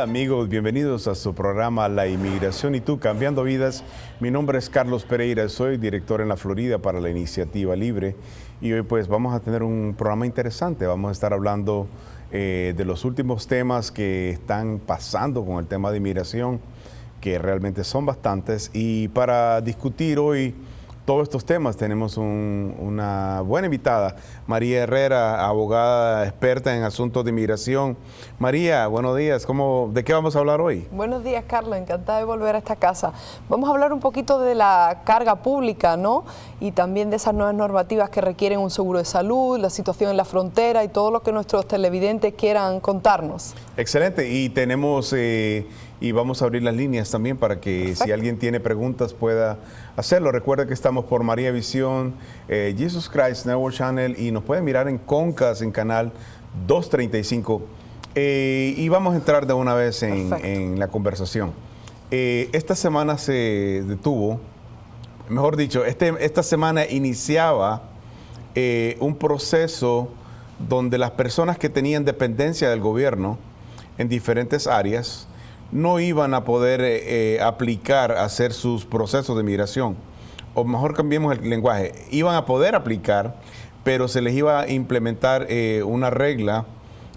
Hola amigos, bienvenidos a su programa La Inmigración y tú, Cambiando Vidas. Mi nombre es Carlos Pereira, soy director en la Florida para la Iniciativa Libre y hoy pues vamos a tener un programa interesante. Vamos a estar hablando de los últimos temas que están pasando con el tema de inmigración, que realmente son bastantes, y para discutir hoy todos estos temas tenemos una buena invitada, María Herrera, abogada experta en asuntos de inmigración. María, buenos días. ¿De qué vamos a hablar hoy? Buenos días, Carlos. Encantada de volver a esta casa. Vamos a hablar un poquito de la carga pública, ¿no? Y también de esas nuevas normativas que requieren un seguro de salud, la situación en la frontera y todo lo que nuestros televidentes quieran contarnos. Excelente. Y tenemos... y vamos a abrir las líneas también para que Perfecto. Si alguien tiene preguntas pueda hacerlo. Recuerda que estamos por María Visión, Jesus Christ Network Channel, y nos pueden mirar en Concast, en canal 235. Y vamos a entrar de una vez en la conversación. Esta semana se detuvo, mejor dicho, esta semana iniciaba un proceso donde las personas que tenían dependencia del gobierno en diferentes áreas no iban a poder hacer sus procesos de migración. O mejor cambiemos el lenguaje, iban a poder aplicar, pero se les iba a implementar una regla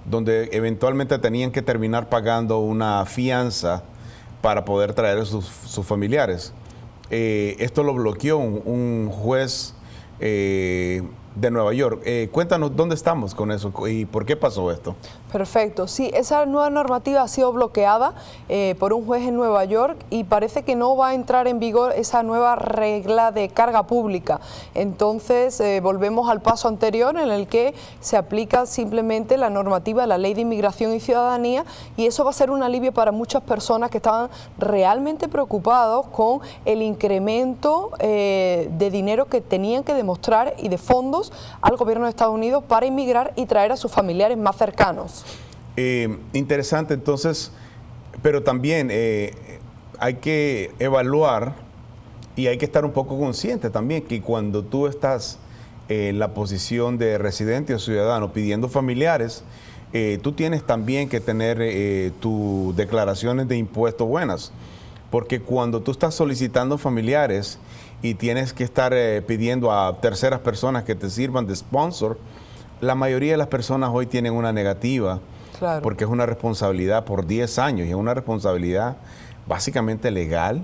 donde eventualmente tenían que terminar pagando una fianza para poder traer a sus familiares. Esto lo bloqueó un juez de Nueva York. Cuéntanos dónde estamos con eso y por qué pasó esto. Perfecto, sí, esa nueva normativa ha sido bloqueada por un juez en Nueva York y parece que no va a entrar en vigor esa nueva regla de carga pública. Entonces volvemos al paso anterior en el que se aplica simplemente la normativa de la Ley de Inmigración y Ciudadanía, y eso va a ser un alivio para muchas personas que estaban realmente preocupados con el incremento de dinero que tenían que demostrar y de fondos al gobierno de Estados Unidos para inmigrar y traer a sus familiares más cercanos. Interesante, entonces, pero también hay que evaluar y hay que estar un poco consciente también que cuando tú estás en la posición de residente o ciudadano pidiendo familiares, tú tienes también que tener tus declaraciones de impuestos buenas, porque cuando tú estás solicitando familiares y tienes que estar pidiendo a terceras personas que te sirvan de sponsor, la mayoría de las personas hoy tienen una negativa. Claro. Porque es una responsabilidad por 10 años y es una responsabilidad básicamente legal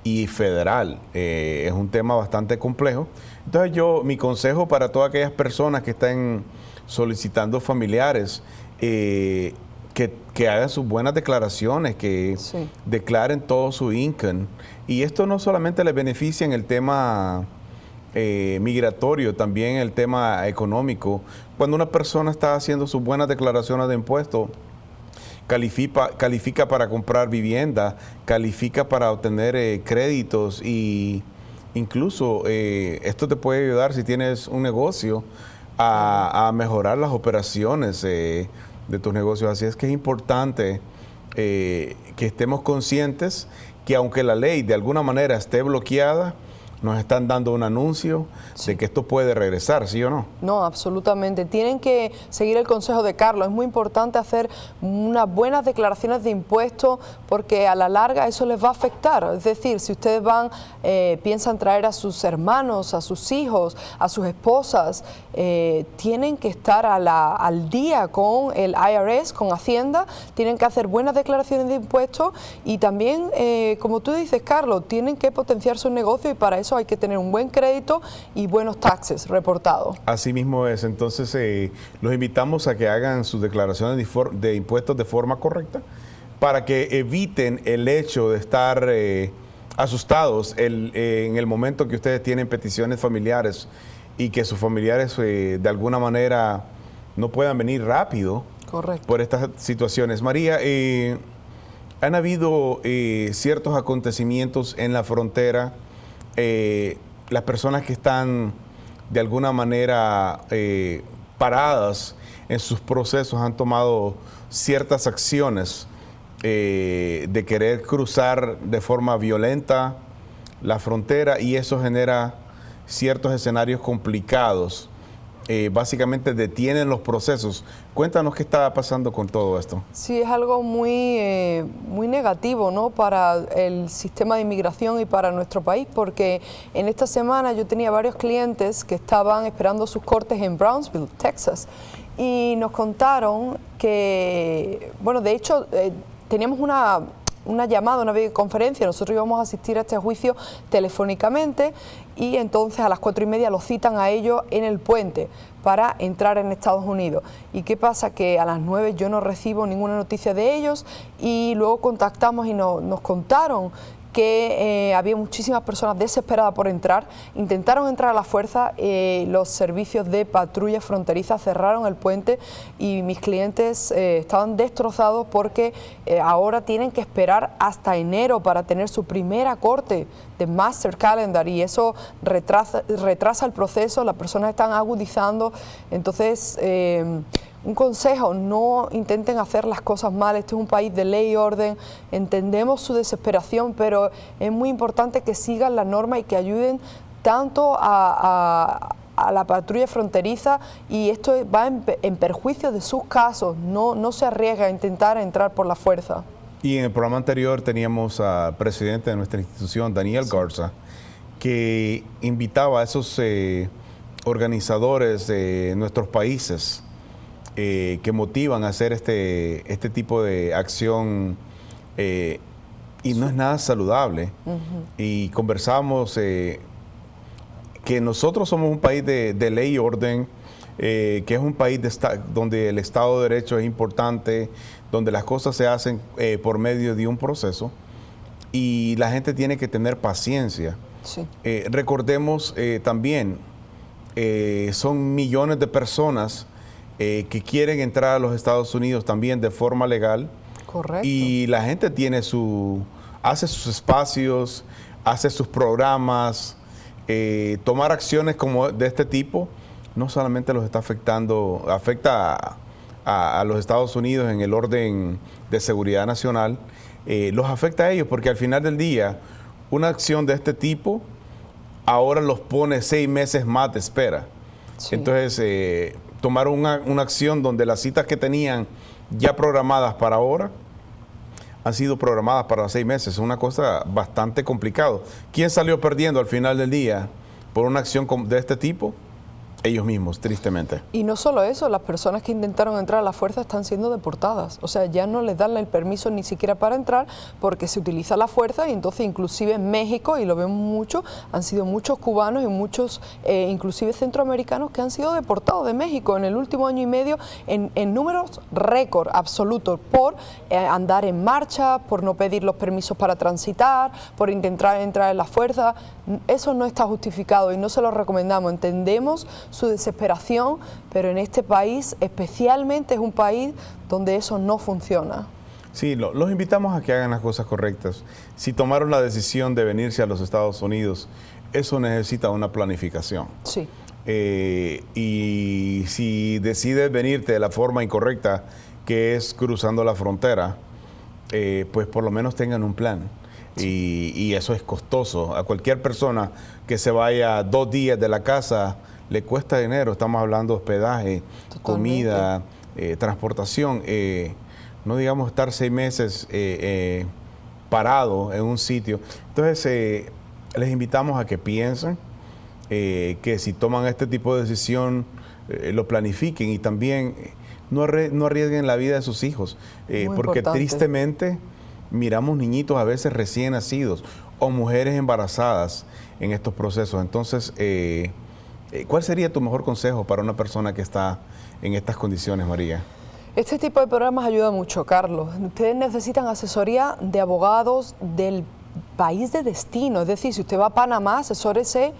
y federal. Es un tema bastante complejo. Entonces mi consejo para todas aquellas personas que estén solicitando familiares, que hagan sus buenas declaraciones, que sí. Declaren todo su income. Y esto no solamente les beneficia en el tema migratorio, también el tema económico. Cuando una persona está haciendo sus buenas declaraciones de impuestos, califica para comprar vivienda, califica para obtener créditos, y incluso esto te puede ayudar si tienes un negocio a mejorar las operaciones de tus negocios. Así es que es importante que estemos conscientes que aunque la ley de alguna manera esté bloqueada, nos están dando un anuncio de que esto puede regresar, ¿sí o no? No, absolutamente. Tienen que seguir el consejo de Carlos. Es muy importante hacer unas buenas declaraciones de impuestos porque a la larga eso les va a afectar. Es decir, si ustedes piensan traer a sus hermanos, a sus hijos, a sus esposas, tienen que estar al día con el IRS, con Hacienda, tienen que hacer buenas declaraciones de impuestos y también, como tú dices, Carlos, tienen que potenciar su negocio y para eso hay que tener un buen crédito y buenos taxes reportados. Así mismo es. Entonces, los invitamos a que hagan sus declaraciones de impuestos de forma correcta para que eviten el hecho de estar asustados en el momento que ustedes tienen peticiones familiares y que sus familiares de alguna manera no puedan venir rápido. Correcto. Por estas situaciones. María, han habido ciertos acontecimientos en la frontera. Las personas que están de alguna manera paradas en sus procesos han tomado ciertas acciones de querer cruzar de forma violenta la frontera, y eso genera ciertos escenarios complicados básicamente detienen los procesos. Cuéntanos qué está pasando con todo esto. Sí, es algo muy, muy negativo, ¿no?, para el sistema de inmigración y para nuestro país, porque en esta semana yo tenía varios clientes que estaban esperando sus cortes en Brownsville, Texas, y nos contaron que, bueno, de hecho, teníamos una llamada, una videoconferencia, nosotros íbamos a asistir a este juicio telefónicamente y entonces a las 4:30 los citan a ellos en el puente para entrar en Estados Unidos. ¿Y qué pasa? Que a las 9 yo no recibo ninguna noticia de ellos y luego contactamos y nos contaron que había muchísimas personas desesperadas por entrar, intentaron entrar a la fuerza, los servicios de patrulla fronteriza cerraron el puente y mis clientes estaban destrozados porque ahora tienen que esperar hasta enero para tener su primera corte de Master Calendar y eso retrasa el proceso, las personas están agudizando, entonces un consejo, no intenten hacer las cosas mal, este es un país de ley y orden, entendemos su desesperación, pero es muy importante que sigan la norma y que ayuden tanto a la patrulla fronteriza y esto va en perjuicio de sus casos, no se arriesga a intentar entrar por la fuerza. Y en el programa anterior teníamos al presidente de nuestra institución, Daniel Garza, que invitaba a esos organizadores de nuestros países que motivan a hacer este tipo de acción y no es nada saludable. Y conversamos que nosotros somos un país de ley y orden, que es un país donde el Estado de Derecho es importante, donde las cosas se hacen por medio de un proceso y la gente tiene que tener paciencia. Sí. Recordemos también, son millones de personas que quieren entrar a los Estados Unidos también de forma legal. Correcto. Y la gente hace sus espacios, hace sus programas, tomar acciones como de este tipo, no solamente los está afectando, afecta a los Estados Unidos en el orden de seguridad nacional, los afecta a ellos porque al final del día, una acción de este tipo ahora los pone 6 meses más de espera. Sí. Entonces, tomaron una acción donde las citas que tenían ya programadas para ahora han sido programadas para 6 meses. Es una cosa bastante complicada. ¿Quién salió perdiendo al final del día por una acción de este tipo? Ellos mismos, tristemente. Y no solo eso, las personas que intentaron entrar a la fuerza están siendo deportadas. O sea, ya no les dan el permiso ni siquiera para entrar porque se utiliza la fuerza y entonces inclusive en México, y lo vemos mucho, han sido muchos cubanos y muchos inclusive centroamericanos que han sido deportados de México en el último año y medio en números récord absolutos por andar en marcha, por no pedir los permisos para transitar, por intentar entrar en la fuerza. Eso no está justificado y no se lo recomendamos. Entendemos su desesperación, pero en este país especialmente es un país donde eso no funciona. Sí, los invitamos a que hagan las cosas correctas. Si tomaron la decisión de venirse a los Estados Unidos, eso necesita una planificación. Sí. Y si decides venirte de la forma incorrecta, que es cruzando la frontera, pues por lo menos tengan un plan. Sí. Y eso es costoso. A cualquier persona que se vaya 2 días de la casa, le cuesta dinero, estamos hablando de hospedaje, totalmente, comida, transportación, no digamos estar 6 meses parado en un sitio. Entonces, les invitamos a que piensen, que si toman este tipo de decisión, lo planifiquen y también no arriesguen la vida de sus hijos, porque importante. Tristemente miramos niñitos a veces recién nacidos o mujeres embarazadas en estos procesos. Entonces, ¿cuál sería tu mejor consejo para una persona que está en estas condiciones, María? Este tipo de programas ayuda mucho, Carlos. Ustedes necesitan asesoría de abogados del país de destino. Es decir, si usted va a Panamá, asesórese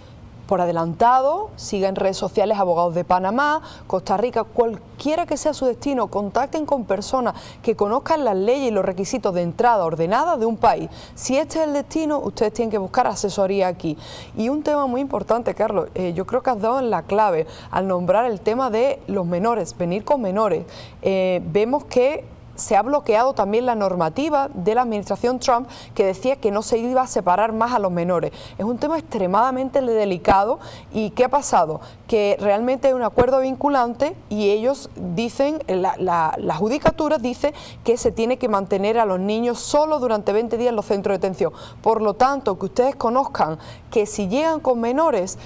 por adelantado, siga en redes sociales Abogados de Panamá, Costa Rica, cualquiera que sea su destino, contacten con personas que conozcan las leyes y los requisitos de entrada ordenada de un país. Si este es el destino, ustedes tienen que buscar asesoría aquí. Y un tema muy importante, Carlos, yo creo que has dado en la clave al nombrar el tema de los menores, venir con menores. Vemos que se ha bloqueado también la normativa de la administración Trump que decía que no se iba a separar más a los menores. Es un tema extremadamente delicado. ¿Y qué ha pasado? Que realmente hay un acuerdo vinculante y ellos dicen, la judicatura dice que se tiene que mantener a los niños solo durante 20 días en los centros de detención. Por lo tanto, que ustedes conozcan que si llegan con menores,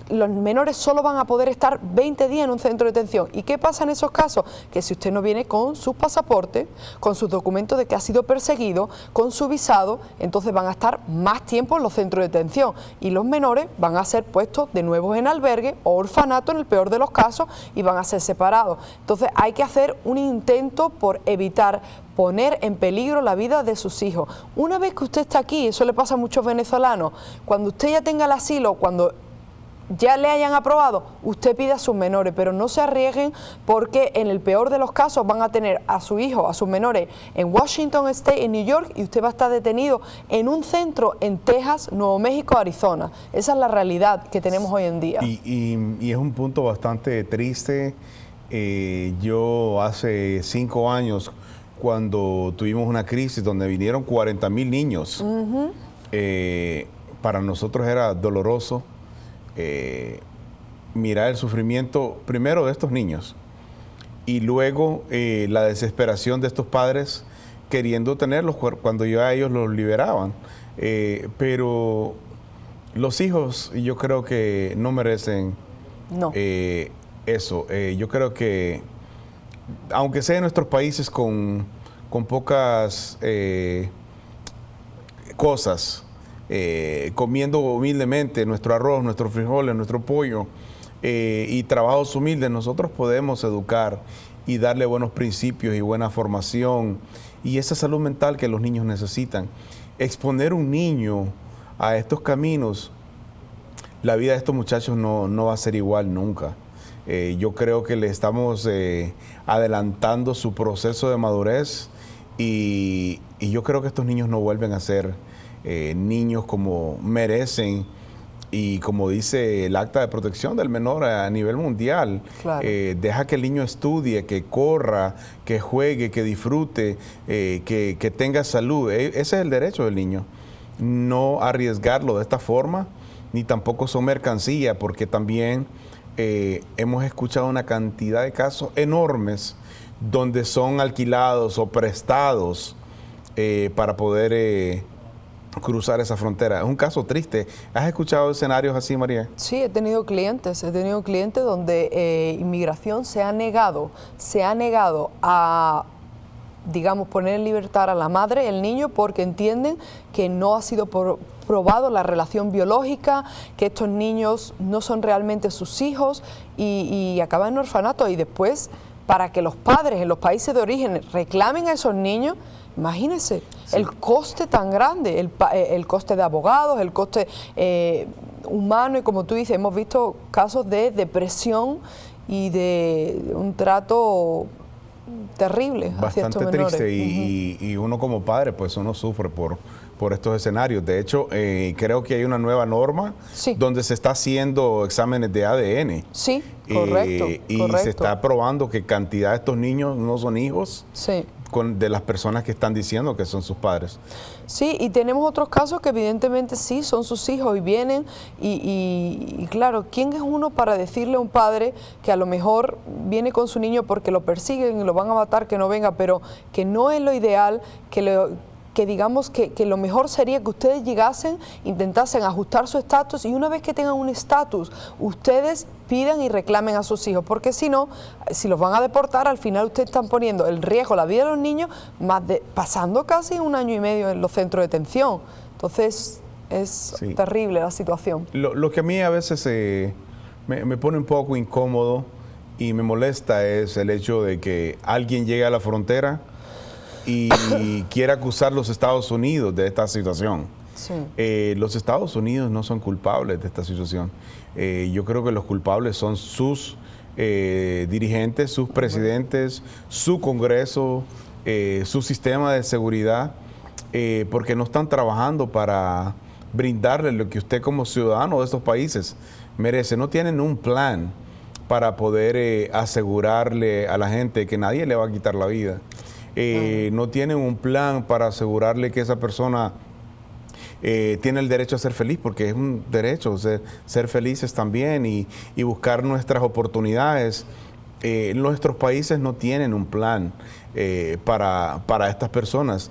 los menores solo van a poder estar 20 días en un centro de detención. ¿Y qué pasa en esos casos? Que si usted no viene con sus pasaportes, con sus documentos de que ha sido perseguido, con su visado, entonces van a estar más tiempo en los centros de detención y los menores van a ser puestos de nuevo en albergue o orfanato en el peor de los casos y van a ser separados. Entonces hay que hacer un intento por evitar poner en peligro la vida de sus hijos. Una vez que usted está aquí, eso le pasa a muchos venezolanos, cuando usted ya tenga el asilo, cuando ya le hayan aprobado, usted pide a sus menores, pero no se arriesguen porque en el peor de los casos van a tener a su hijo, a sus menores en Washington State, en New York, y usted va a estar detenido en un centro en Texas, Nuevo México, Arizona. Esa es la realidad que tenemos hoy en día. Y es un punto bastante triste. Yo hace 5 años, cuando tuvimos una crisis donde vinieron 40,000 niños, para nosotros era doloroso mirar el sufrimiento primero de estos niños y luego la desesperación de estos padres queriendo tenerlos cuando ya ellos los liberaban. Pero los hijos, yo creo que no merecen eso. Yo creo que, aunque sea en nuestros países con pocas cosas, comiendo humildemente nuestro arroz, nuestros frijoles, nuestro pollo y trabajos humildes, nosotros podemos educar y darle buenos principios y buena formación y esa salud mental que los niños necesitan. Exponer un niño a estos caminos, la vida de estos muchachos no va a ser igual nunca. Yo creo que le estamos adelantando su proceso de madurez y yo creo que estos niños no vuelven a ser niños como merecen y como dice el Acta de Protección del Menor a nivel mundial. Claro. Deja que el niño estudie, que corra, que juegue, que disfrute, que tenga salud. Ese es el derecho del niño. No arriesgarlo de esta forma, ni tampoco son mercancía, porque también hemos escuchado una cantidad de casos enormes donde son alquilados o prestados para poder cruzar esa frontera. Es un caso triste. ¿Has escuchado escenarios así, María? Sí, he tenido clientes donde inmigración se ha negado a, digamos, poner en libertad a la madre, el niño, porque entienden que no ha sido probado la relación biológica, que estos niños no son realmente sus hijos y acaban en orfanato. Y después, para que los padres en los países de origen reclamen a esos niños, imagínense, sí, el coste tan grande, el coste de abogados, el coste humano, y como tú dices, hemos visto casos de depresión y de un trato terrible hacia estos menores. Bastante triste y uno como padre, pues uno sufre por estos escenarios. De hecho, creo que hay una nueva norma, sí, donde se está haciendo exámenes de ADN. Sí, correcto. Y se está probando que cantidad de estos niños no son hijos, sí, de las personas que están diciendo que son sus padres. Sí, y tenemos otros casos que evidentemente sí son sus hijos y vienen y claro, ¿quién es uno para decirle a un padre que a lo mejor viene con su niño porque lo persiguen y lo van a matar, que no venga, pero que no es lo ideal, que digamos que lo mejor sería que ustedes llegasen, intentasen ajustar su estatus y una vez que tengan un estatus, ustedes pidan y reclamen a sus hijos, porque si no, si los van a deportar, al final ustedes están poniendo en riesgo la vida de los niños, pasando casi 1 año y medio en los centros de detención. Entonces es terrible la situación. Lo que a mí a veces me pone un poco incómodo y me molesta es el hecho de que alguien llegue a la frontera y quiere acusar a los Estados Unidos de esta situación. Sí. Los Estados Unidos no son culpables de esta situación. Yo creo que los culpables son sus dirigentes, sus presidentes, su Congreso, su sistema de seguridad, porque no están trabajando para brindarle lo que usted como ciudadano de estos países merece. No tienen un plan para poder asegurarle a la gente que nadie le va a quitar la vida. no tienen un plan para asegurarle que esa persona tiene el derecho a ser feliz, porque es un derecho ser felices también y buscar nuestras oportunidades. Nuestros países no tienen un plan para estas personas.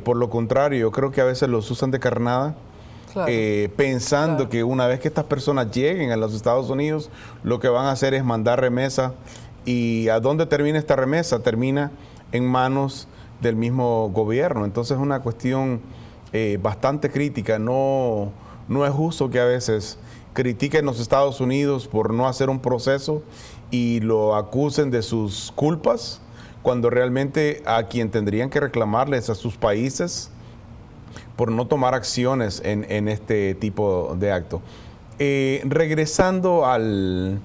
Por lo contrario, yo creo que a veces los usan de carnada, Claro, pensando claro. que una vez que estas personas lleguen a los Estados Unidos, lo que van a hacer es mandar remesa. ¿Y a dónde termina esta remesa? Termina en manos del mismo gobierno. Entonces es una cuestión bastante crítica. No es justo que a veces critiquen los Estados Unidos por no hacer un proceso y lo acusen de sus culpas, cuando realmente a quien tendrían que reclamarles a sus países por no tomar acciones en este tipo de acto. Regresando al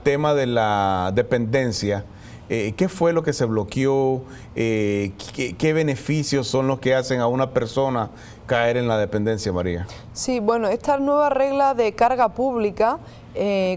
tema de la dependencia, ¿qué fue lo que se bloqueó? ¿Qué beneficios son los que hacen a una persona caer en la dependencia, María? Sí, bueno, esta nueva regla de carga pública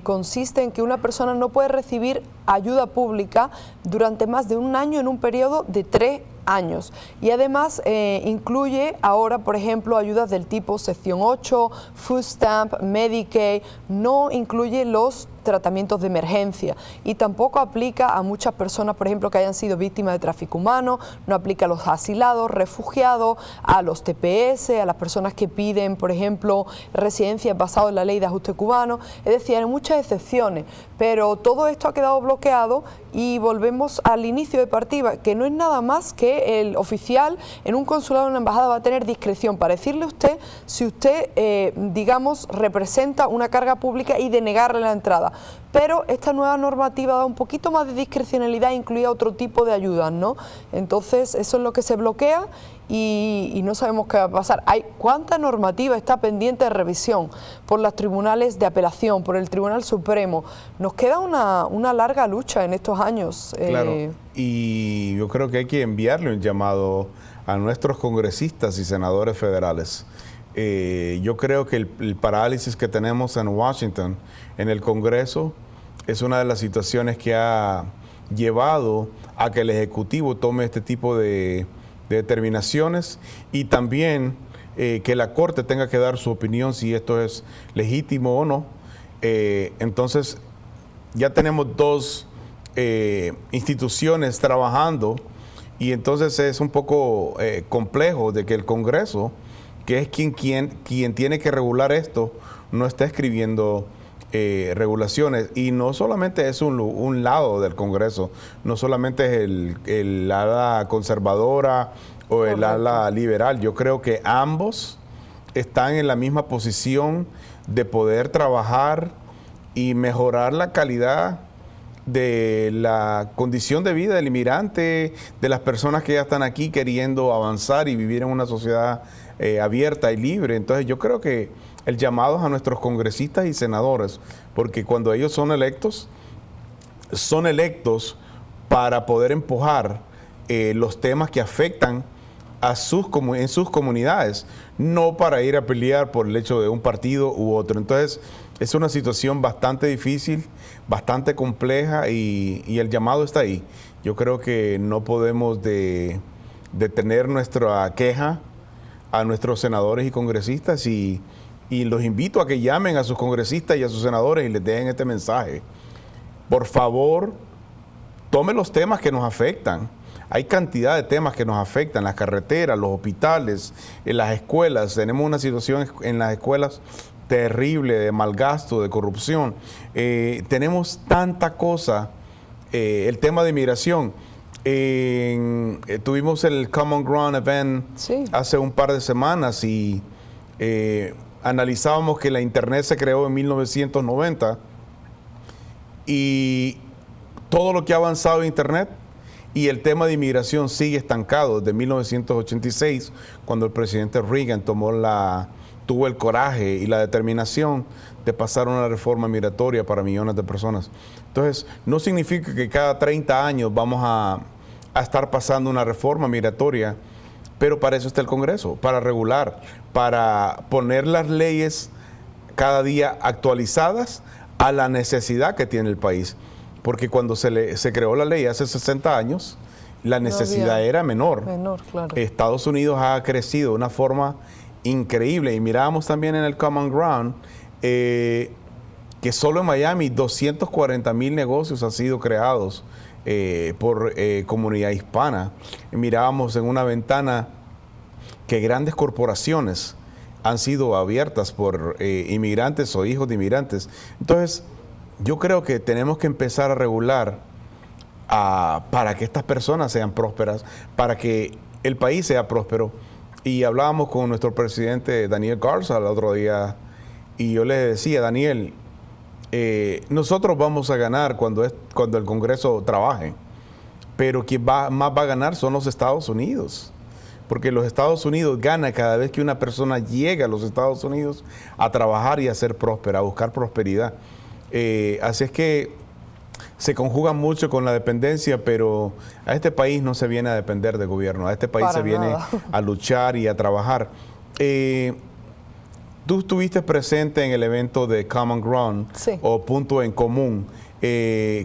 consiste en que una persona no puede recibir ayuda pública durante más de un año en un periodo de 3 años. Y además incluye ahora, por ejemplo, ayudas del tipo sección 8, Food Stamp, Medicaid, no incluye los tratamientos de emergencia y tampoco aplica a muchas personas, por ejemplo, que hayan sido víctimas de tráfico humano, no aplica a los asilados, refugiados, a los TPS, a las personas que piden, por ejemplo, residencias basadas en la ley de ajuste cubano, es decir, hay muchas excepciones, pero todo esto ha quedado bloqueado y volvemos al inicio de partida, que no es nada más que el oficial en un consulado o una embajada va a tener discreción para decirle a usted si usted, digamos, representa una carga pública y denegarle la entrada. Pero esta nueva normativa da un poquito más de discrecionalidad e incluye otro tipo de ayudas, ¿no? Entonces, eso es lo que se bloquea y no sabemos qué va a pasar. ¿Cuánta normativa está pendiente de revisión por los tribunales de apelación, por el Tribunal Supremo? Nos queda una larga lucha en estos años. Claro, y yo creo que hay que enviarle un llamado a nuestros congresistas y senadores federales. Yo creo que el parálisis que tenemos en Washington, en el Congreso, es una de las situaciones que ha llevado a que el Ejecutivo tome este tipo de determinaciones y también que la Corte tenga que dar su opinión si esto es legítimo o no. Entonces, ya tenemos dos instituciones trabajando y entonces es un poco complejo de que el Congreso, que es quien tiene que regular esto, no está escribiendo regulaciones. Y no solamente es un lado del Congreso, no solamente es el ala conservadora o el ala liberal. Yo creo que ambos están en la misma posición de poder trabajar y mejorar la calidad de la condición de vida del inmigrante, de las personas que ya están aquí queriendo avanzar y vivir en una sociedad abierta y libre. Entonces yo creo que el llamado a nuestros congresistas y senadores, porque cuando ellos son electos para poder empujar los temas que afectan en sus comunidades, no para ir a pelear por el hecho de un partido u otro. Entonces es una situación bastante difícil, bastante compleja y el llamado está ahí. Yo creo que no podemos detener nuestra queja a nuestros senadores y congresistas y los invito a que llamen a sus congresistas y a sus senadores y les den este mensaje. Por favor, tome los temas que nos afectan. Hay cantidad de temas que nos afectan, las carreteras, los hospitales, en las escuelas. Tenemos una situación en las escuelas terrible de malgasto, de corrupción. Tenemos tanta cosa. El tema de inmigración. Tuvimos el Common Ground Event hace un par de semanas y analizábamos que la Internet se creó en 1990 y todo lo que ha avanzado en Internet y el tema de inmigración sigue estancado desde 1986, cuando el presidente Reagan tuvo el coraje y la determinación de pasar una reforma migratoria para millones de personas. Entonces, no significa que cada 30 años vamos a estar pasando una reforma migratoria, pero para eso está el Congreso, para regular, para poner las leyes cada día actualizadas a la necesidad que tiene el país. Porque cuando se creó la ley hace 60 años, la necesidad era menor. Claro. Estados Unidos ha crecido de una forma increíble y mirábamos también en el Common Ground que solo en Miami 240,000 negocios han sido creados por comunidad hispana. Mirábamos en una ventana que grandes corporaciones han sido abiertas por inmigrantes o hijos de inmigrantes. Entonces, yo creo que tenemos que empezar a regular para que estas personas sean prósperas, para que el país sea próspero. Y hablábamos con nuestro presidente Daniel Garza el otro día y yo le decía, Daniel, nosotros vamos a ganar cuando el Congreso trabaje, pero quien más va a ganar son los Estados Unidos. Porque los Estados Unidos ganan cada vez que una persona llega a los Estados Unidos a trabajar y a ser próspera, a buscar prosperidad. Así es que se conjuga mucho con la dependencia, pero a este país no se viene a depender del gobierno, a este país se viene a luchar y a trabajar. Tú estuviste presente en el evento de Common Ground, sí, o Punto en Común.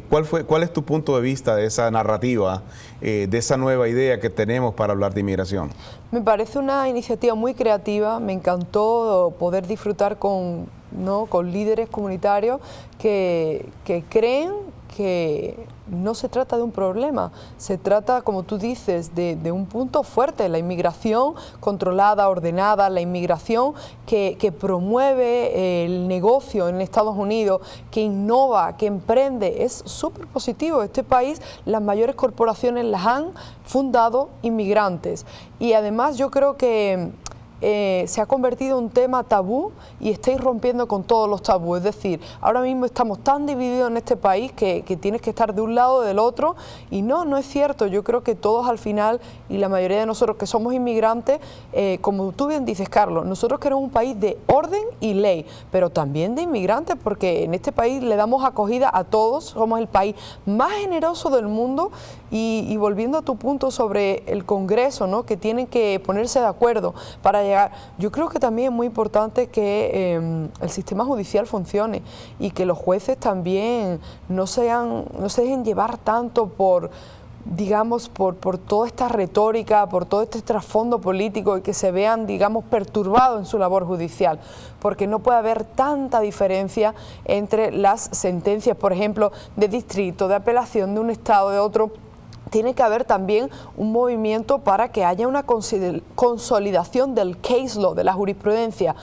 ¿Cuál es tu punto de vista de esa narrativa, de esa nueva idea que tenemos para hablar de inmigración? Me parece una iniciativa muy creativa, me encantó poder disfrutar con líderes comunitarios que creen que no se trata de un problema, se trata, como tú dices, de un punto fuerte, la inmigración controlada, ordenada, la inmigración que promueve el negocio en Estados Unidos, que innova, que emprende, es súper positivo. Este país, las mayores corporaciones las han fundado inmigrantes y además yo creo que se ha convertido en un tema tabú y estáis rompiendo con todos los tabúes. Es decir, ahora mismo estamos tan divididos en este país que tienes que estar de un lado o del otro y no es cierto. Yo creo que todos al final y la mayoría de nosotros que somos inmigrantes, como tú bien dices, Carlos, nosotros queremos un país de orden y ley, pero también de inmigrantes porque en este país le damos acogida a todos, somos el país más generoso del mundo y volviendo a tu punto sobre el Congreso, ¿no?, que tienen que ponerse de acuerdo para llegar. Yo creo que también es muy importante que el sistema judicial funcione y que los jueces también no se dejen llevar tanto por toda esta retórica, por todo este trasfondo político y que se vean, perturbados en su labor judicial, porque no puede haber tanta diferencia entre las sentencias, por ejemplo, de distrito, de apelación de un estado, de otro. Tiene que haber también un movimiento para que haya una consolidación del case law, de la jurisprudencia,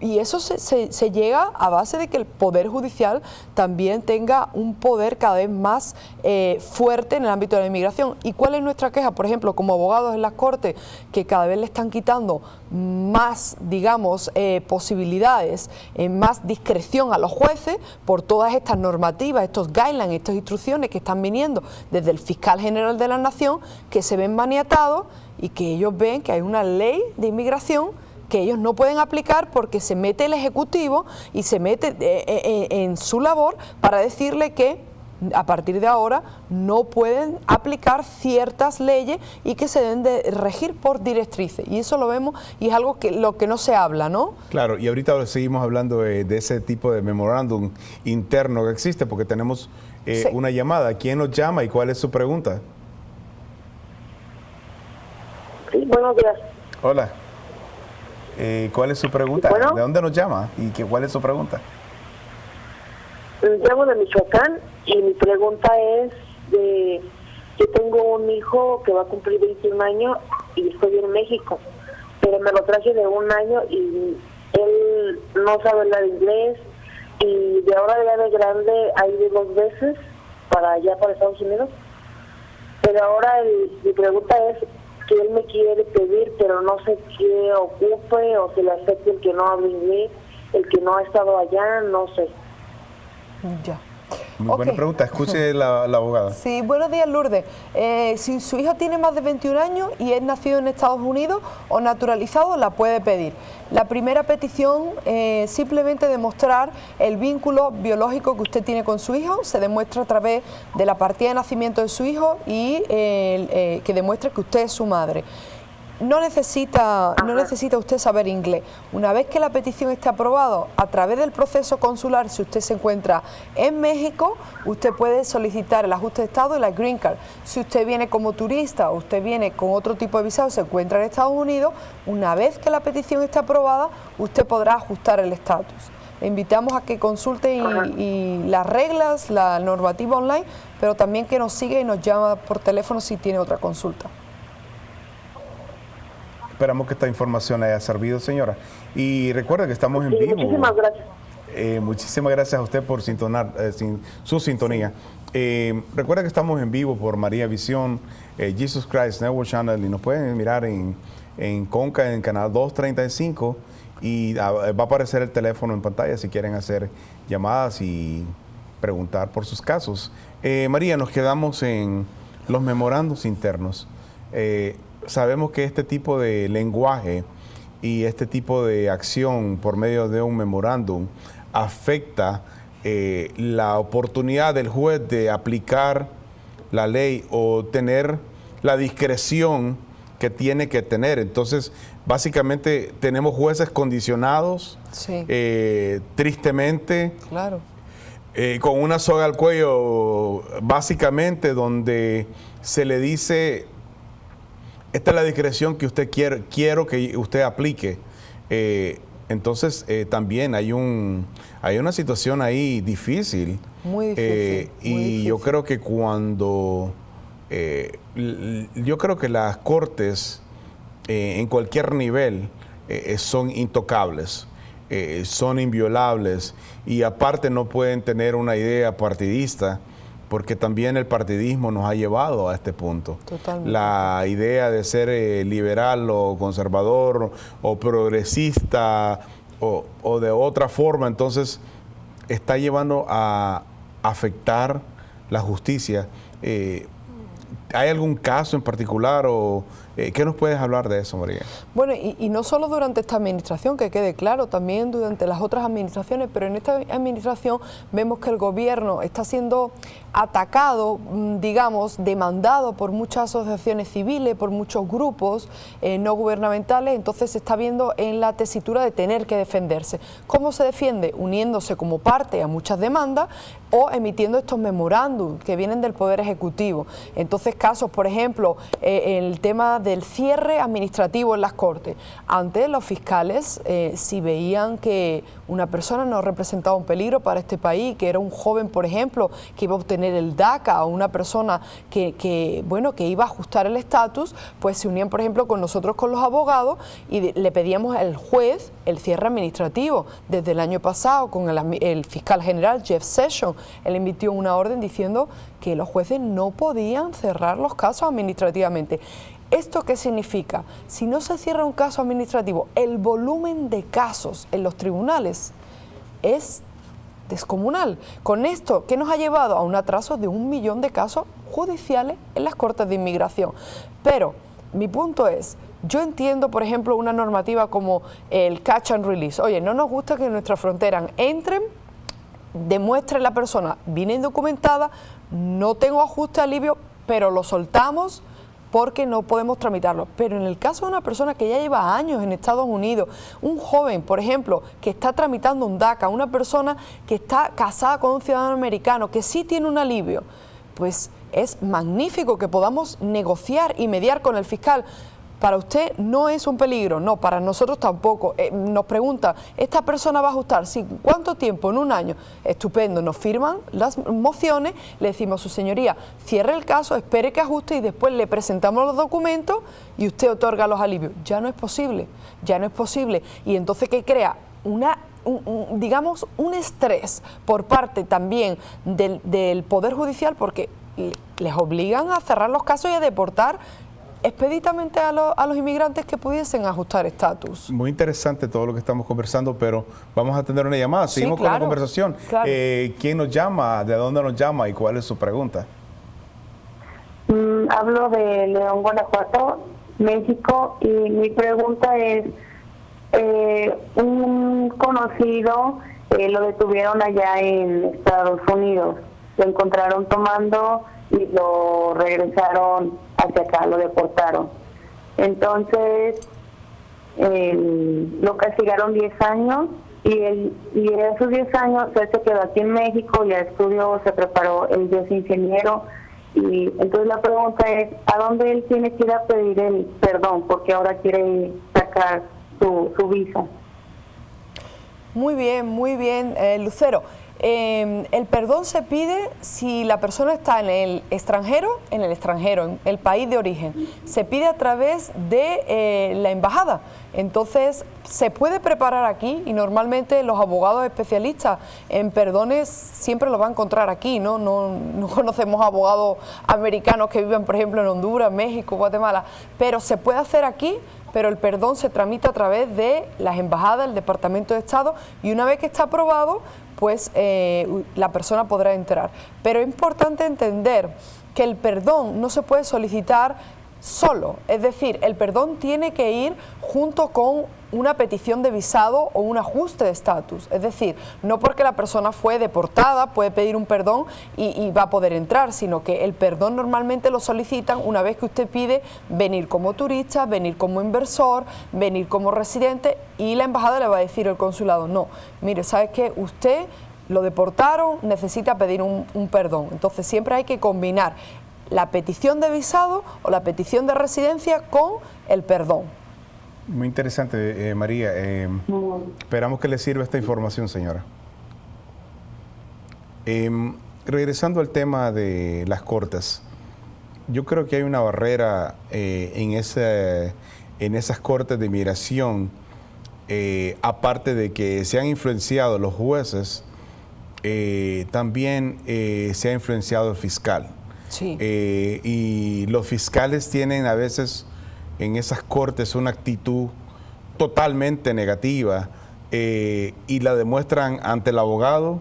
y eso se llega a base de que el Poder Judicial también tenga un poder cada vez más fuerte en el ámbito de la inmigración. ¿Y cuál es nuestra queja? Por ejemplo, como abogados en las Cortes, que cada vez le están quitando más, posibilidades, más discreción a los jueces por todas estas normativas, estos guidelines, estas instrucciones que están viniendo desde el Fiscal General de la Nación, que se ven maniatados y que ellos ven que hay una ley de inmigración que ellos no pueden aplicar porque se mete el Ejecutivo y se mete en su labor para decirle que a partir de ahora no pueden aplicar ciertas leyes y que se deben de regir por directrices. Y eso lo vemos y es algo lo que no se habla, ¿no? Claro, y ahorita seguimos hablando de ese tipo de memorándum interno que existe porque tenemos sí, una llamada. ¿Quién nos llama y cuál es su pregunta? Sí, buenos días. Hola. ¿Cuál es su pregunta? Bueno, ¿De dónde nos llama? ¿Y cuál es su pregunta? Llamo de Michoacán y mi pregunta es yo tengo un hijo que va a cumplir 21 años y estoy en México, pero me lo traje de 1 año y él no sabe hablar inglés y de ahora ya de grande ha ido 2 veces para allá, para Estados Unidos, pero ahora mi pregunta es que él me quiere pedir, pero no sé qué ocupe o se le acepte el que no habla inglés, el que no ha estado allá, no sé. Ya. Muy buena pregunta. Escuche la abogada. Sí, buenos días, Lourdes. Si su hijo tiene más de 21 años y es nacido en Estados Unidos o naturalizado, la puede pedir. La primera petición, simplemente demostrar el vínculo biológico que usted tiene con su hijo, se demuestra a través de la partida de nacimiento de su hijo y que demuestre que usted es su madre. no necesita usted saber inglés. Una vez que la petición esté aprobada, a través del proceso consular, si usted se encuentra en México, usted puede solicitar el ajuste de estado y la Green Card. Si usted viene como turista o usted viene con otro tipo de visado, se encuentra en Estados Unidos, una vez que la petición esté aprobada, usted podrá ajustar el estatus. Le invitamos a que consulte y las reglas, la normativa online, pero también que nos siga y nos llama por teléfono si tiene otra consulta. Esperamos que esta información le haya servido, señora. Y recuerda que estamos en vivo. Muchísimas gracias. Muchísimas gracias a usted por su sintonía. Recuerda que estamos en vivo por María Visión, Jesus Christ Network Channel, y nos pueden mirar en Conca, en canal 235, y va a aparecer el teléfono en pantalla si quieren hacer llamadas y preguntar por sus casos. María, nos quedamos en los memorandos internos. Sabemos que este tipo de lenguaje y este tipo de acción por medio de un memorándum afecta la oportunidad del juez de aplicar la ley o tener la discreción que tiene que tener. Entonces, básicamente tenemos jueces condicionados, sí, tristemente, claro, con una soga al cuello, básicamente, donde se le dice: esta es la discreción que usted quiero que usted aplique. Entonces, también hay una situación ahí difícil. Muy difícil. Y yo creo que yo creo que las cortes en cualquier nivel son intocables, son inviolables, y aparte no pueden tener una idea partidista, porque también el partidismo nos ha llevado a este punto. Totalmente. La idea de ser liberal o conservador o progresista o de otra forma, entonces está llevando a afectar la justicia. ¿Hay algún caso en particular o qué nos puedes hablar de eso, María? Bueno, y no solo durante esta administración, que quede claro, también durante las otras administraciones, pero en esta administración vemos que el gobierno está siendo atacado, digamos, demandado por muchas asociaciones civiles, por muchos grupos no gubernamentales. Entonces se está viendo en la tesitura de tener que defenderse. ¿Cómo se defiende? Uniéndose como parte a muchas demandas o emitiendo estos memorándums que vienen del Poder Ejecutivo. Entonces, casos, por ejemplo, el tema del cierre administrativo en las Cortes. Antes los fiscales, si veían que una persona no representaba un peligro para este país, que era un joven, por ejemplo, que iba a obtener el DACA, o una persona que iba a ajustar el estatus, pues se unían, por ejemplo, con nosotros, con los abogados, y le pedíamos al juez el cierre administrativo. Desde el año pasado, con el fiscal general Jeff Sessions, él emitió una orden diciendo que los jueces no podían cerrar los casos administrativamente. ¿Esto qué significa? Si no se cierra un caso administrativo, el volumen de casos en los tribunales es descomunal. Con esto, ¿qué nos ha llevado? A un atraso de 1 millón de casos judiciales en las Cortes de Inmigración. Pero mi punto es, yo entiendo, por ejemplo, una normativa como el catch and release. Oye, no nos gusta que en nuestra frontera entren, demuestre la persona, viene indocumentada, no tengo ajuste alivio, pero lo soltamos porque no podemos tramitarlo. Pero en el caso de una persona que ya lleva años en Estados Unidos, un joven, por ejemplo, que está tramitando un DACA, una persona que está casada con un ciudadano americano, que sí tiene un alivio, pues es magnífico que podamos negociar y mediar con el fiscal. Para usted no es un peligro, no, para nosotros tampoco. Nos pregunta, ¿esta persona va a ajustar? Sí, ¿cuánto tiempo? En 1 año. Estupendo, nos firman las mociones, le decimos, su señoría, cierre el caso, espere que ajuste y después le presentamos los documentos y usted otorga los alivios. Ya no es posible, ya no es posible. Y entonces, ¿qué crea? Digamos, un estrés por parte también del Poder Judicial, porque les obligan a cerrar los casos y a deportar expeditamente a los inmigrantes que pudiesen ajustar estatus. Muy interesante todo lo que estamos conversando, pero vamos a tener una llamada. Seguimos Sí, claro, con la conversación. Claro. ¿Quién nos llama? ¿De dónde nos llama? ¿Y cuál es su pregunta? Hablo de León, Guanajuato, México, y mi pregunta es, un conocido lo detuvieron allá en Estados Unidos, lo encontraron tomando y lo regresaron hacia acá, lo deportaron. Entonces lo castigaron 10 años y esos 10 años él se quedó aquí en México, ya estudió, se preparó, él ya es ingeniero. Y entonces la pregunta es, ¿a dónde él tiene que ir a pedir el perdón? Porque ahora quiere sacar su visa. Muy bien, Lucero. El perdón se pide si la persona está en el extranjero, en el país de origen. Se pide a través de la embajada. Entonces, se puede preparar aquí y normalmente los abogados especialistas en perdones siempre lo van a encontrar aquí, ¿no? No conocemos abogados americanos que viven, por ejemplo, en Honduras, México, Guatemala, pero se puede hacer aquí. Pero el perdón se tramita a través de las embajadas, el Departamento de Estado, y una vez que está aprobado, pues la persona podrá entrar. Pero es importante entender que el perdón no se puede solicitar solo, es decir, el perdón tiene que ir junto con una petición de visado o un ajuste de estatus, es decir, no porque la persona fue deportada puede pedir un perdón y va a poder entrar, sino que el perdón normalmente lo solicitan una vez que usted pide venir como turista, venir como inversor, venir como residente, y la embajada le va a decir al consulado, no, mire, ¿sabes qué? Usted lo deportaron, necesita pedir un perdón. Entonces siempre hay que combinar la petición de visado o la petición de residencia con el perdón. Muy interesante, María. Esperamos que le sirva esta información, señora. Regresando al tema de las cortes, yo creo que hay una barrera en esas cortes de inmigración, aparte de que se han influenciado los jueces, también se ha influenciado el fiscal. Sí. Y los fiscales tienen a veces en esas cortes una actitud totalmente negativa y la demuestran ante el abogado,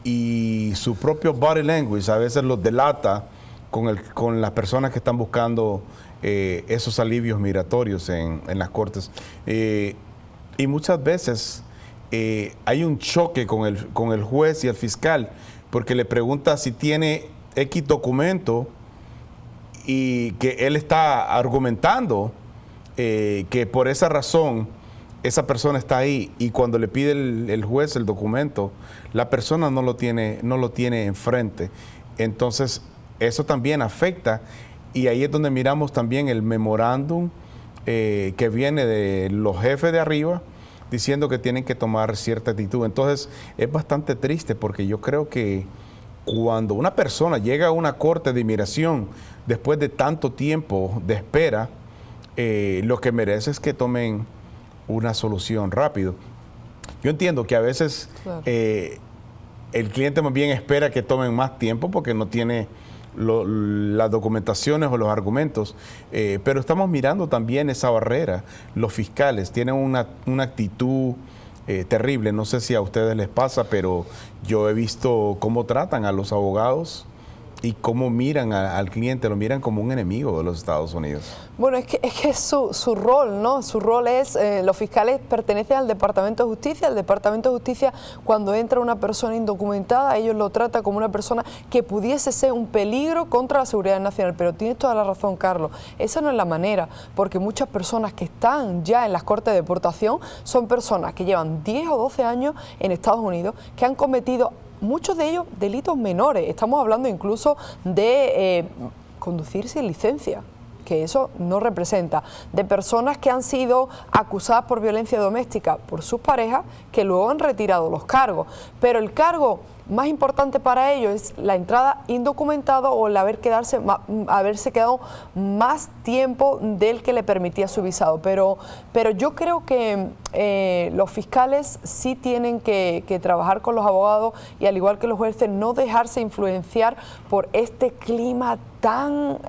y su propio body language a veces los delata con las personas que están buscando esos alivios migratorios en las cortes. Y muchas veces hay un choque con el juez y el fiscal, porque le pregunta si tiene X documento y que él está argumentando que por esa razón esa persona está ahí, y cuando le pide el juez el documento, la persona no lo tiene enfrente. Entonces eso también afecta, y ahí es donde miramos también el memorándum que viene de los jefes de arriba diciendo que tienen que tomar cierta actitud. Entonces es bastante triste, porque yo creo que cuando una persona llega a una corte de inmigración después de tanto tiempo de espera, lo que merece es que tomen una solución rápido. Yo entiendo que a veces claro, el cliente más bien espera que tomen más tiempo porque no tiene las documentaciones o los argumentos, pero estamos mirando también esa barrera. Los fiscales tienen una actitud terrible. No sé si a ustedes les pasa, pero yo he visto cómo tratan a los abogados y cómo miran al cliente, lo miran como un enemigo de los Estados Unidos. Bueno, es que es su rol, ¿no? Su rol es, los fiscales pertenecen al Departamento de Justicia. El Departamento de Justicia, cuando entra una persona indocumentada, ellos lo tratan como una persona que pudiese ser un peligro contra la seguridad nacional. Pero tienes toda la razón, Carlos, esa no es la manera, porque muchas personas que están ya en las cortes de deportación son personas que llevan 10 o 12 años en Estados Unidos, que han cometido muchos de ellos delitos menores. Estamos hablando incluso de conducir sin licencia, que eso no representa, de personas que han sido acusadas por violencia doméstica por sus parejas, que luego han retirado los cargos. Pero el cargo más importante para ellos es la entrada indocumentada o el haberse quedado más tiempo del que le permitía su visado. Pero yo creo que los fiscales sí tienen que trabajar con los abogados y, al igual que los jueces, no dejarse influenciar por este clima tan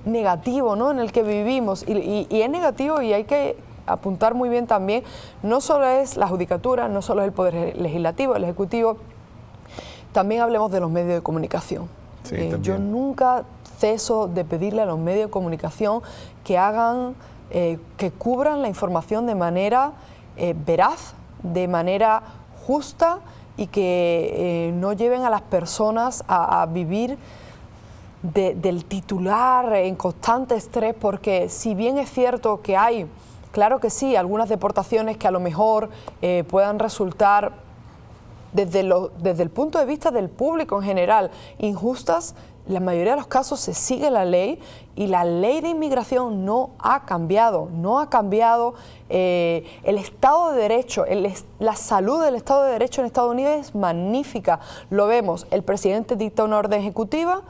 negativo, ¿no?, en el que vivimos. Y es negativo, y hay que apuntar muy bien también, no solo es la judicatura, no solo es el poder legislativo, el ejecutivo, también hablemos de los medios de comunicación. Sí, yo nunca ceso de pedirle a los medios de comunicación que hagan, que cubran la información de manera veraz, de manera justa, y que no lleven a las personas a vivir del titular en constante estrés, porque si bien es cierto que hay, claro que sí, algunas deportaciones que a lo mejor puedan resultar desde el punto de vista del público en general injustas, en la mayoría de los casos se sigue la ley y la ley de inmigración no ha cambiado, el Estado de Derecho, la salud del Estado de Derecho en Estados Unidos es magnífica, lo vemos, el presidente dicta una orden ejecutiva,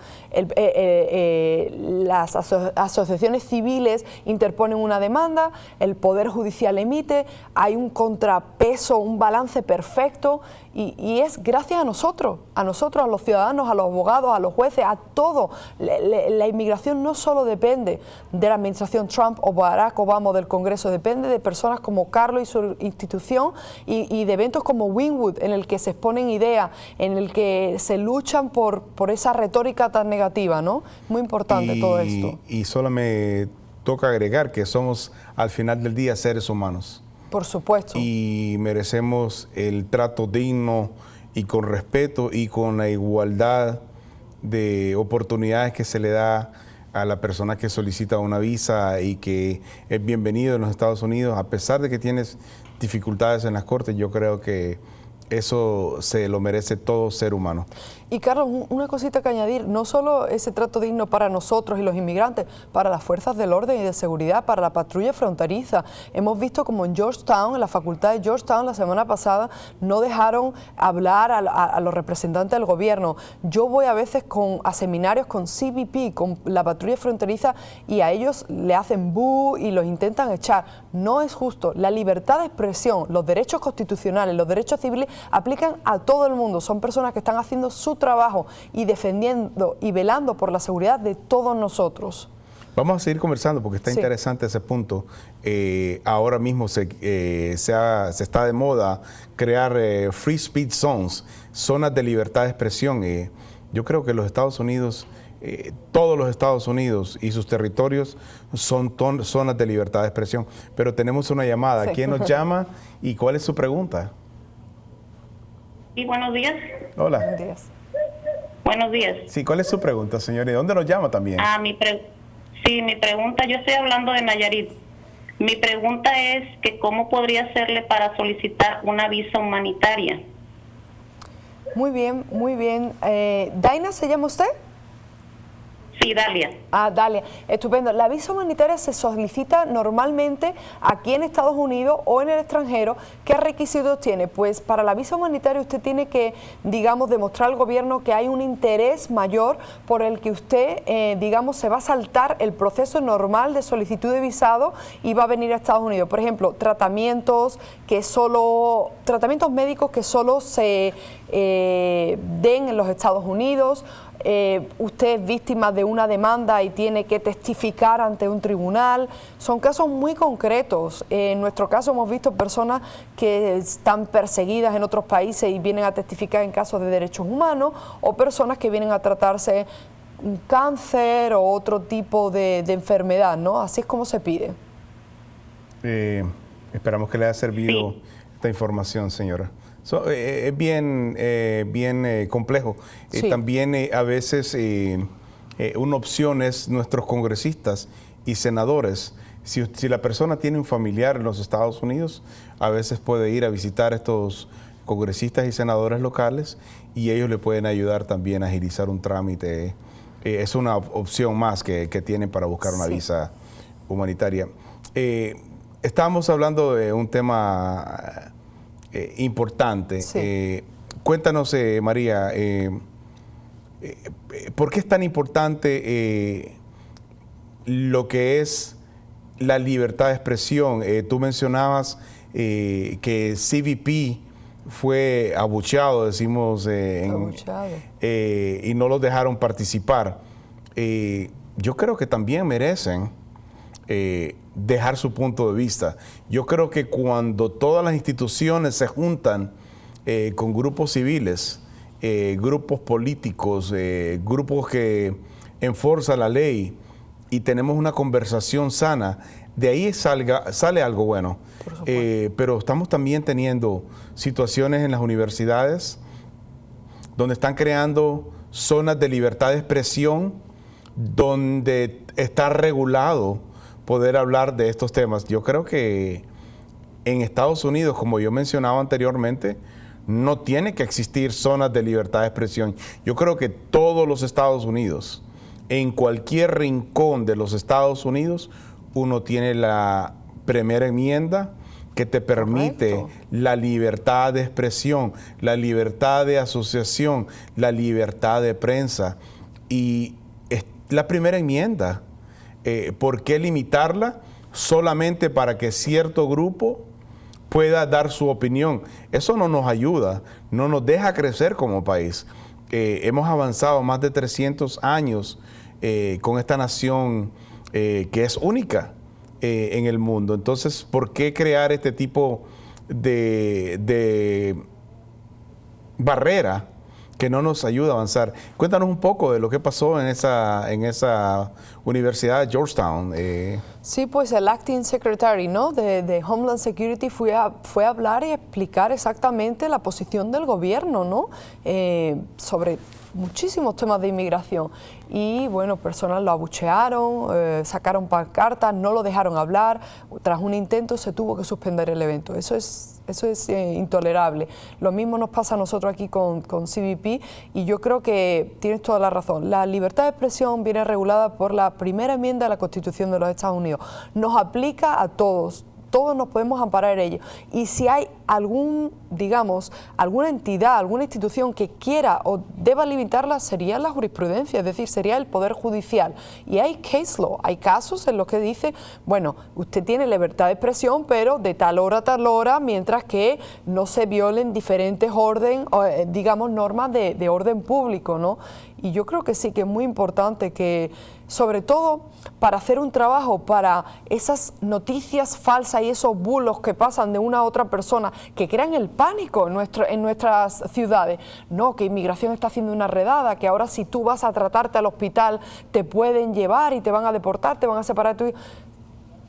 las asociaciones civiles interponen una demanda, el Poder Judicial emite, hay un contrapeso, un balance perfecto y es gracias a nosotros, a los ciudadanos, a los abogados, a los jueces, a todo. La inmigración no solo depende de la administración Trump o Barack Obama o del Congreso, depende de personas como Carlos y su institución y de eventos como Wynwood, en el que se exponen ideas, en el que se luchan por esa retórica tan negativa, ¿no? Muy importante todo esto. Y solo me toca agregar que somos al final del día seres humanos. Por supuesto. Y merecemos el trato digno y con respeto y con la igualdad de oportunidades que se le da a la persona que solicita una visa y que es bienvenido en los Estados Unidos. A pesar de que tienes dificultades en las cortes, yo creo que eso se lo merece todo ser humano. Y Carlos, una cosita que añadir, no solo ese trato digno para nosotros y los inmigrantes, para las fuerzas del orden y de seguridad, para la patrulla fronteriza. Hemos visto como en Georgetown, en la facultad de Georgetown, la semana pasada, no dejaron hablar a los representantes del gobierno. Yo voy a veces a seminarios con CBP, con la patrulla fronteriza, y a ellos le hacen boo y los intentan echar. No es justo. La libertad de expresión, los derechos constitucionales, los derechos civiles aplican a todo el mundo. Son personas que están haciendo su trabajo y defendiendo y velando por la seguridad de todos nosotros. Vamos a seguir conversando porque está interesante ese punto. Ahora mismo se está de moda crear free speech zones, zonas de libertad de expresión. Yo creo que los Estados Unidos, todos los Estados Unidos y sus territorios son zonas de libertad de expresión. Pero tenemos una llamada. ¿Quién nos llama y cuál es su pregunta? Sí, buenos días. Hola. Buenos días. Buenos días. Sí, ¿cuál es su pregunta, señor? ¿Y dónde nos llama también? Mi pregunta, yo estoy hablando de Nayarit. Mi pregunta es que ¿cómo podría hacerle para solicitar una visa humanitaria? Muy bien, muy bien. ¿Daina se llama usted? Sí, Dalia. Dalia, estupendo. La visa humanitaria se solicita normalmente aquí en Estados Unidos o en el extranjero. ¿Qué requisitos tiene? Pues para la visa humanitaria usted tiene que, digamos, demostrar al gobierno que hay un interés mayor por el que usted, digamos, se va a saltar el proceso normal de solicitud de visado y va a venir a Estados Unidos. Por ejemplo, tratamientos médicos que solo se den en los Estados Unidos. Usted es víctima de una demanda y tiene que testificar ante un tribunal. Son casos muy concretos. En nuestro caso hemos visto personas que están perseguidas en otros países y vienen a testificar en casos de derechos humanos, o personas que vienen a tratarse un cáncer o otro tipo de enfermedad, ¿no? Así es como se pide. Esperamos que le haya servido esta información, señora. Es bien complejo. También a veces una opción es nuestros congresistas y senadores. Si la persona tiene un familiar en los Estados Unidos, a veces puede ir a visitar a estos congresistas y senadores locales y ellos le pueden ayudar también a agilizar un trámite. Es una opción más que tienen para buscar una visa humanitaria. Estábamos hablando de un tema importante. Cuéntanos, María, ¿por qué es tan importante lo que es la libertad de expresión? Tú mencionabas que CBP fue abucheado, decimos, y no los dejaron participar. Yo creo que también merecen dejar su punto de vista. Yo creo que cuando todas las instituciones se juntan con grupos civiles, grupos políticos, grupos que enforzan la ley y tenemos una conversación sana, de ahí sale algo bueno. Pero estamos también teniendo situaciones en las universidades donde están creando zonas de libertad de expresión donde está regulado poder hablar de estos temas. Yo creo que en Estados Unidos, como yo mencionaba anteriormente, no tiene que existir zonas de libertad de expresión. Yo creo que todos los Estados Unidos, en cualquier rincón de los Estados Unidos, uno tiene la primera enmienda que te permite la libertad de expresión, la libertad de asociación, la libertad de prensa. Y es la primera enmienda. ¿Por qué limitarla solamente para que cierto grupo pueda dar su opinión? Eso no nos ayuda, no nos deja crecer como país. Hemos avanzado más de 300 años con esta nación que es única en el mundo. Entonces, ¿por qué crear este tipo de barrera que no nos ayuda a avanzar? Cuéntanos un poco de lo que pasó en esa universidad de Georgetown. Sí, pues el Acting Secretary, ¿no?, de Homeland Security fue a hablar y explicar exactamente la posición del gobierno, ¿no?, sobre muchísimos temas de inmigración. Y bueno, personas lo abuchearon, sacaron pancartas, no lo dejaron hablar. Tras un intento se tuvo que suspender el evento. Eso es intolerable. Lo mismo nos pasa a nosotros aquí con CBP, y yo creo que tienes toda la razón. La libertad de expresión viene regulada por la primera enmienda de la Constitución de los Estados Unidos. Nos aplica a todos. Todos nos podemos amparar en ello. Y si hay alguna entidad, alguna institución que quiera o deba limitarla, sería la jurisprudencia, es decir, sería el Poder Judicial. Y hay case law, hay casos en los que dice, bueno, usted tiene libertad de expresión, pero de tal hora a tal hora, mientras que no se violen diferentes normas de orden público, ¿no? Y yo creo que sí que es muy importante que, sobre todo, para hacer un trabajo para esas noticias falsas y esos bulos que pasan de una a otra persona, que crean el pánico en nuestras ciudades. No, que inmigración está haciendo una redada, que ahora si tú vas a tratarte al hospital te pueden llevar y te van a deportar, te van a separar de tu hijo.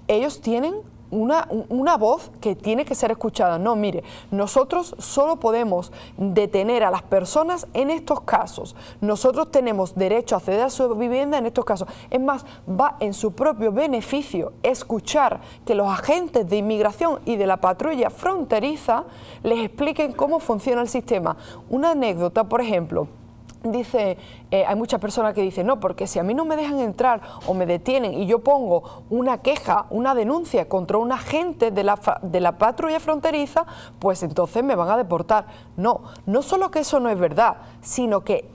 Ellos tienen una voz que tiene que ser escuchada. No, mire, nosotros solo podemos detener a las personas en estos casos. Nosotros tenemos derecho a acceder a su vivienda en estos casos. Es más, va en su propio beneficio escuchar que los agentes de inmigración y de la patrulla fronteriza les expliquen cómo funciona el sistema. Una anécdota, por ejemplo. Dice, hay muchas personas que dicen, no, porque si a mí no me dejan entrar o me detienen y yo pongo una queja, una denuncia contra un agente de la patrulla fronteriza, pues entonces me van a deportar. No, no solo que eso no es verdad, sino que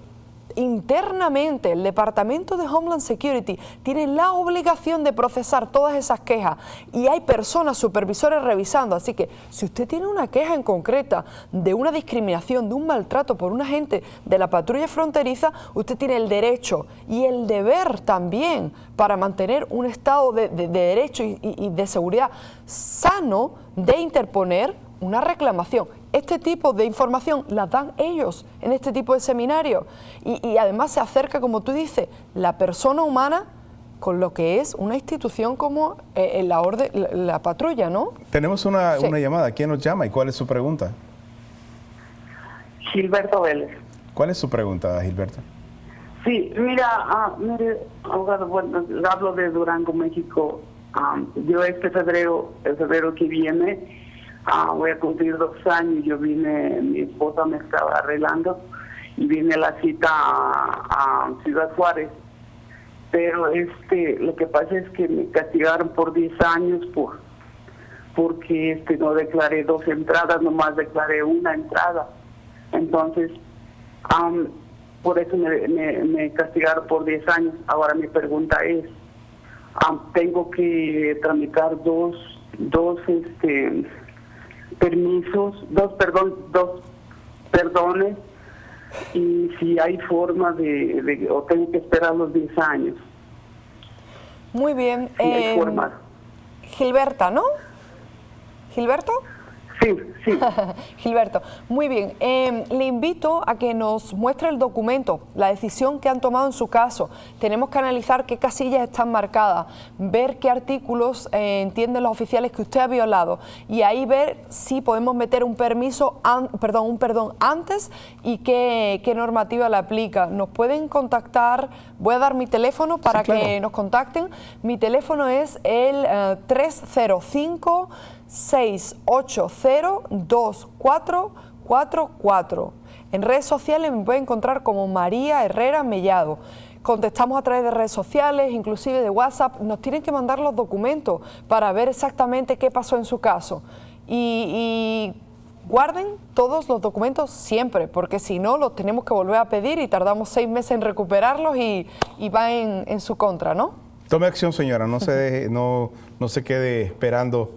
internamente el Departamento de Homeland Security tiene la obligación de procesar todas esas quejas, y hay personas, supervisores revisando. Así que si usted tiene una queja en concreta de una discriminación, de un maltrato por un agente de la patrulla fronteriza, usted tiene el derecho y el deber también, para mantener un estado de derecho y de seguridad sano, de interponer una reclamación. Este tipo de información la dan ellos en este tipo de seminarios, y además se acerca, como tú dices, la persona humana con lo que es una institución como la patrulla, ¿no? Tenemos una llamada. ¿Quién nos llama y cuál es su pregunta? Gilberto Vélez. ¿Cuál es su pregunta, Gilberto? Sí, mire, abogado, bueno, hablo de Durango, México. Yo el febrero que viene, voy a cumplir 2 años. Yo vine, mi esposa me estaba arreglando y vine a la cita a Ciudad Juárez. Pero lo que pasa es que me castigaron por 10 años porque no declaré 2 entradas, nomás declaré 1 entrada. Entonces, por eso me castigaron por 10 años. Ahora mi pregunta es, tengo que tramitar dos permisos, dos perdones, y si hay forma o tengo que esperar los 10 años. Muy bien. Si hay forma. Gilberta, ¿no? ¿Gilberto? Sí, sí. Gilberto, muy bien. Le invito a que nos muestre el documento, la decisión que han tomado en su caso. Tenemos que analizar qué casillas están marcadas, ver qué artículos entienden los oficiales que usted ha violado y ahí ver si podemos meter un permiso, un perdón antes y qué normativa le aplica. Nos pueden contactar, voy a dar mi teléfono para que nos contacten. Mi teléfono es el 305-680-2444. En redes sociales me pueden encontrar como María Herrera Mellado. Contestamos a través de redes sociales, inclusive de WhatsApp. Nos tienen que mandar los documentos para ver exactamente qué pasó en su caso. Y guarden todos los documentos siempre, porque si no los tenemos que volver a pedir y tardamos 6 meses en recuperarlos y va en su contra, ¿no? Tome acción, señora, no se deje, no se quede esperando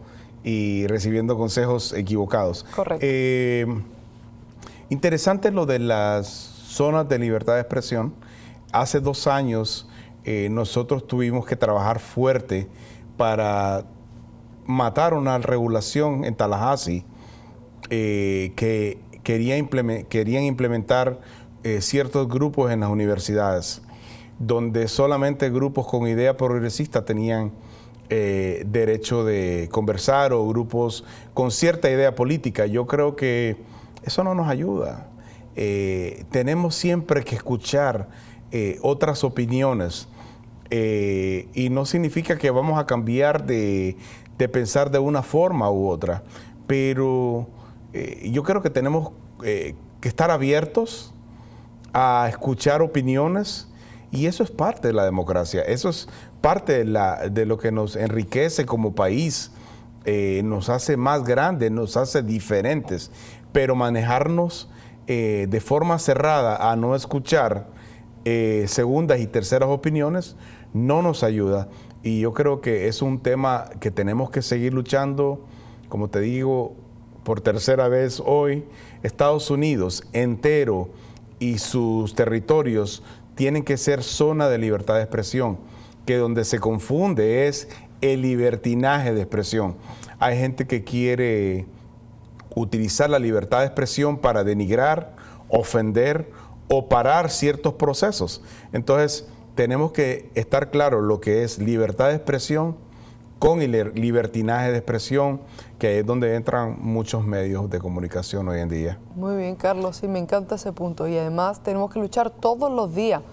y recibiendo consejos equivocados. Correcto. Interesante lo de las zonas de libertad de expresión. Hace 2 años nosotros tuvimos que trabajar fuerte para matar una regulación en Tallahassee que querían implementar ciertos grupos en las universidades, donde solamente grupos con idea progresista tenían derecho de conversar o grupos con cierta idea política. Yo creo que eso no nos ayuda. Tenemos siempre que escuchar otras opiniones y no significa que vamos a cambiar de pensar de una forma u otra, pero yo creo que tenemos que estar abiertos a escuchar opiniones y eso es parte de la democracia, eso es parte de lo que nos enriquece como país, nos hace más grandes, nos hace diferentes, pero manejarnos de forma cerrada a no escuchar segundas y terceras opiniones no nos ayuda y yo creo que es un tema que tenemos que seguir luchando, como te digo, por tercera vez hoy, Estados Unidos entero y sus territorios tienen que ser zona de libertad de expresión, que donde se confunde es el libertinaje de expresión. Hay gente que quiere utilizar la libertad de expresión para denigrar, ofender o parar ciertos procesos. Entonces, tenemos que estar claros lo que es libertad de expresión con el libertinaje de expresión, que es donde entran muchos medios de comunicación hoy en día. Muy bien, Carlos, sí, me encanta ese punto. Y además tenemos que luchar todos los días.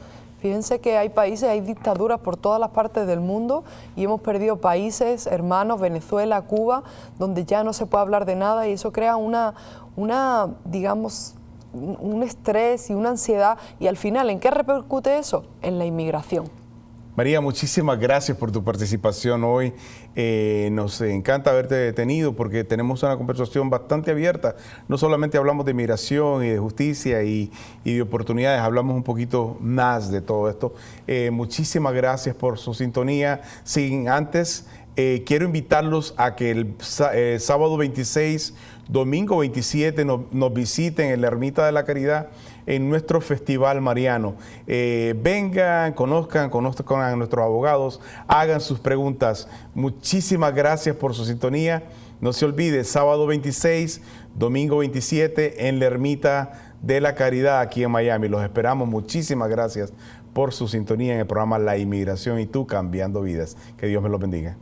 Fíjense que hay países, hay dictaduras por todas las partes del mundo y hemos perdido países, hermanos, Venezuela, Cuba, donde ya no se puede hablar de nada y eso crea digamos, un estrés y una ansiedad. Y al final, ¿en qué repercute eso? En la inmigración. María, muchísimas gracias por tu participación hoy. Nos encanta haberte detenido porque tenemos una conversación bastante abierta. No solamente hablamos de migración y de justicia y de oportunidades, hablamos un poquito más de todo esto. Muchísimas gracias por su sintonía. Sin antes, quiero invitarlos a que el sábado 26, domingo 27 nos visiten en la Ermita de la Caridad en nuestro Festival Mariano. Vengan, conozcan a nuestros abogados, hagan sus preguntas. Muchísimas gracias por su sintonía. No se olvide, sábado 26, domingo 27 en la Ermita de la Caridad aquí en Miami. Los esperamos. Muchísimas gracias por su sintonía en el programa La Inmigración y tú cambiando vidas. Que Dios me los bendiga.